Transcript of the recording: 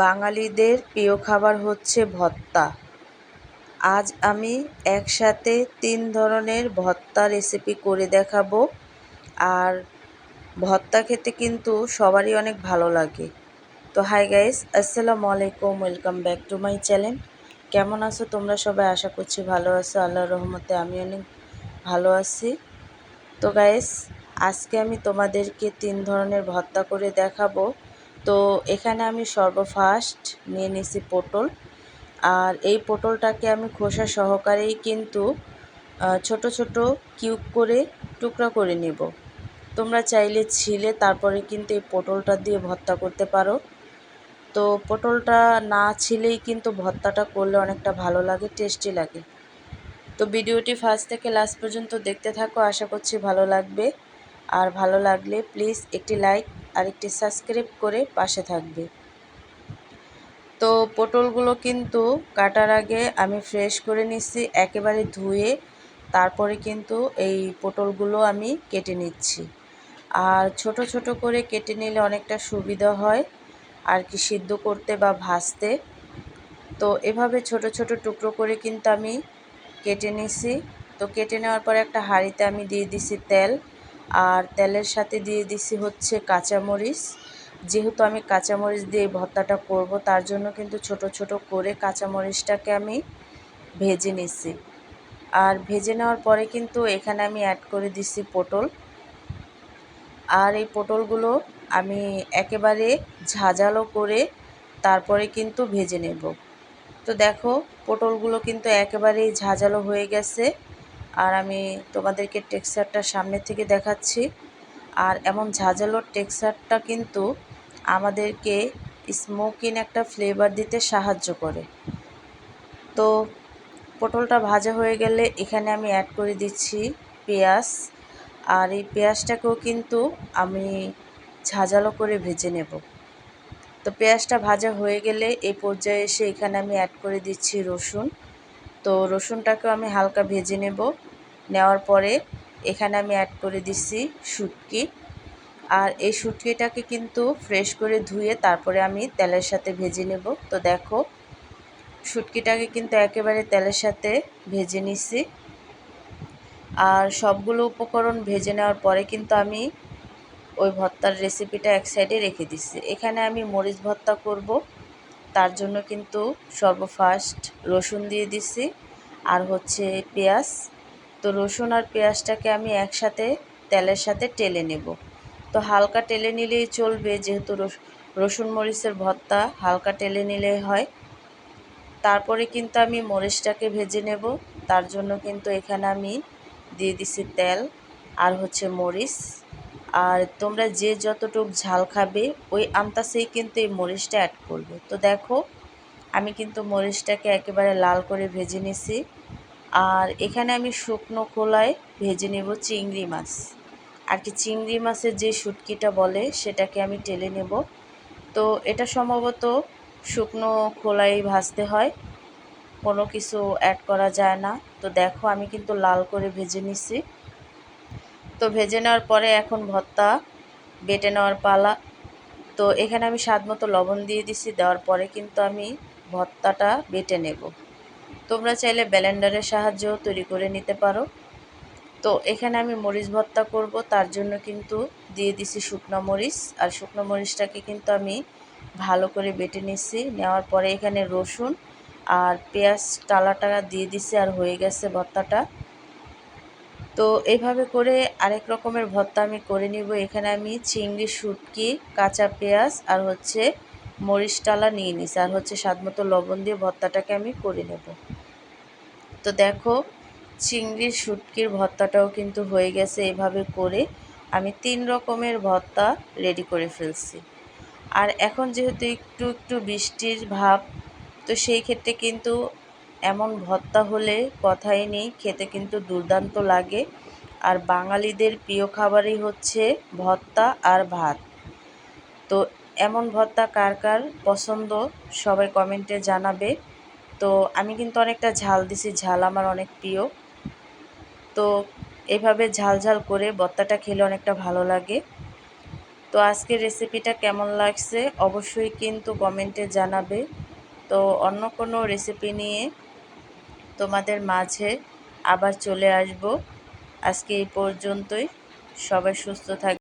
বাঙালিদের প্রিয় খাবার হচ্ছে ভর্তা। আজ আমি একসাথে ৩ ধরনের ভর্তা রেসিপি করে দেখাবো। আর ভর্তা খেতে কিন্তু সবারই অনেক ভালো লাগে। তো হাই গাইস, আসসালামু আলাইকুম, welcome back to my channel. কেমন আছো তোমরা সবাই? আশা করছি ভালো আছো। আল্লাহর রহমতে আমি অনেক ভালো আছি। তো গাইস, আজকে আমি তোমাদেরকে ৩ ধরনের ভর্তা করে দেখাবো। তো এখানে আমি সর্বফার্স্ট নিয়ে নিছি পটল। আর এই পটলটাকে আমি খোসা সহকারেই কিন্তু ছোট ছোট কিউব করে টুকরা করে নেব। তোমরা চাইলে ছিলে তারপরে কিন্তু এই পটলটা দিয়ে ভর্তা করতে পারো। তো পটলটা না ছিলেই কিন্তু ভর্তাটা করলে অনেকটা ভালো লাগে, টেস্টি লাগে। তো ভিডিওটি ফার্স্ট থেকে লাস্ট পর্যন্ত দেখতে থাকো, আশা করছি ভালো লাগবে। আর ভালো লাগলে প্লিজ একটি লাইক আর একটি সাবস্ক্রাইব করে পাশে থাকবে। তো পটলগুলো কিন্তু কাটার আগে আমি ফ্রেশ করে নিচ্ছি, একেবারে ধুয়ে তারপরে কিন্তু এই পটলগুলো আমি কেটে নিচ্ছি। আর ছোট ছোট করে কেটে নিলে অনেকটা সুবিধা হয় আর কি সিদ্ধ করতে বা ভাজতে। তো এভাবে ছোট ছোট টুকরো করে কিন্তু আমি কেটে নিছি। তো কেটে নেওয়ার পরে একটা হাঁড়িতে আমি দিয়ে দিছি তেল, আর তেলের সাথে দিয়ে দিছি হচ্ছে কাঁচামরিচ। যেহেতু আমি কাঁচামরিচ দিয়ে ভর্তাটা করব, তার জন্য কিন্তু ছোট ছোট করে কাঁচামরিচটাকে আমি ভেজে নিছি। আর ভেজে নেওয়ার পরে কিন্তু এখানে আমি অ্যাড করে দিছি পটল। আর এই পটলগুলো আমি একেবারে ঝাঁঝালো করে তারপরে কিন্তু ভেজে নেব। তো দেখো, পটলগুলো কিন্তু একেবারেই ঝাঁঝালো হয়ে গেছে। আর আমি তোমাদেরকে টেক্সচারটা সামনে থেকে দেখাচ্ছি। আর এমন ঝাঁঝালো টেক্সচারটা কিন্তু আমাদেরকে স্মোকিং একটা ফ্লেভার দিতে সাহায্য করে। তো পটলটা ভাজা হয়ে গেলে এখানে আমি অ্যাড করে দিচ্ছি পেঁয়াজ। আর এই পেঁয়াজটাকেও কিন্তু আমি ঝাঁঝালো করে ভেজে নেব। তো পেঁয়াজটা ভাজা হয়ে গেলে এই পর্যায়ে এসে এখানে আমি অ্যাড করে দিচ্ছি রসুন। তো রসুনটাকেও আমি হালকা ভেজে নেওয়ার পরে এখানে আমি অ্যাড করে দিচ্ছি শুটকি। আর এই শুটকিটাকে কিন্তু ফ্রেশ করে ধুয়ে তারপরে আমি তেলের সাথে ভেজে নেব। তো দেখো, শুটকিটাকে কিন্তু একেবারে তেলের সাথে ভেজে নিছি। আর সবগুলো উপকরণ ভেজে নেওয়ার পরে কিন্তু আমি ওই ভর্তার রেসিপিটা এক সাইডে রেখে দিচ্ছি। এখানে আমি মরিচ ভর্তা করব, তার জন্য কিন্তু সর্বফার্স্ট রসুন দিয়ে দিছি আর হচ্ছে পেঁয়াজ। তো রসুন আর পেঁয়াজটাকে আমি একসাথে তেলের সাথে টেলে নেব। তো হালকা টেলে নিলেই চলবে, যেহেতু রসুন মরিচের ভর্তা হালকা টেলে নিলেই হয়। তারপরে কিন্তু আমি মরিচটাকে ভেজে নেব, তার জন্য কিন্তু এখানে আমি দিয়ে দিছি তেল আর হচ্ছে মরিচ। আর তোমরা যে যতটুকু ঝাল খাবে ওই আন্দাজেই কিন্তু এই মরিচটা অ্যাড করবে। তো দেখো, আমি কিন্তু মরিচটাকে একেবারে লাল করে ভেজে নিছি। আর এখানে আমি শুকনো খোলায় ভেজে নেব চিংড়ি মাছ। আর কি চিংড়ি মাছের যে শুটকিটা বলে সেটাকে আমি টেলে নেব। তো এটা সম্ভবত শুকনো খোলায় ভাজতে হয়, কোনো কিছু অ্যাড করা যায় না। তো দেখো, আমি কিন্তু লাল করে ভেজে নিছি। তো ভেজে নেওয়ার পরে এখন ভর্তা বেটে নেওয়ার পালা। তো এখানে আমি স্বাদ মতো লবণ দিয়ে দিছি, দেওয়ার পরে কিন্তু আমি ভর্তাটা বেটে নেব। তোমরা চাইলে ব্লেন্ডারের সাহায্যেও তৈরি করে নিতে পারো। তো এখানে আমি মরিচ ভর্তা করব, তার জন্য কিন্তু দিয়ে দিছি শুকনো মরিচ। আর শুকনো মরিচটাকে কিন্তু আমি ভালো করে বেটে নিচ্ছি। নেওয়ার পরে এখানে রসুন আর পেঁয়াজ টালাটা দিয়ে দিছি, আর হয়ে গেছে ভর্তাটা। তো এইভাবে করে আরেক রকমের ভর্তা আমি করে নিব। এখানে আমি চিংড়ি, শুটকি, কাঁচা পেঁয়াজ আর হচ্ছে মরিচ টালা নিয়ে নিছি, আর হচ্ছে স্বাদমতো লবণ দিয়ে ভর্তাটাকে আমি করে নেব। তো দেখো, চিংড়ির শুটকির ভর্তাটাও কিন্তু হয়ে গেছে। এভাবে করে আমি 3 রকমের ভর্তা রেডি করে ফেলছি। আর এখন যেহেতু একটু একটু বৃষ্টির ভাব, তো সেই ক্ষেত্রে কিন্তু এমন ভর্তা হলে কথাই নেই, খেতে কিন্তু দুর্দান্ত লাগে। আর বাঙালিদের প্রিয় খাবারই হচ্ছে ভর্তা আর ভাত। তো এমন ভর্তা কার কার পছন্দ সবাই কমেন্টে জানাবে। তো আমি কিন্তু অনেকটা ঝাল দিছি, ঝাল আমার অনেক প্রিয়। তো এভাবে ঝাল ঝাল করে ভর্তাটা খেলে অনেকটা ভালো লাগে। তো আজকের রেসিপিটা কেমন লাগছে অবশ্যই কিন্তু কমেন্টে জানাবে। তো অন্য কোনো রেসিপি নিয়ে তোমাদের মাঝে আবার চলে আসব। আজকে এই পর্যন্তই। সবাই সুস্থ থাকবে।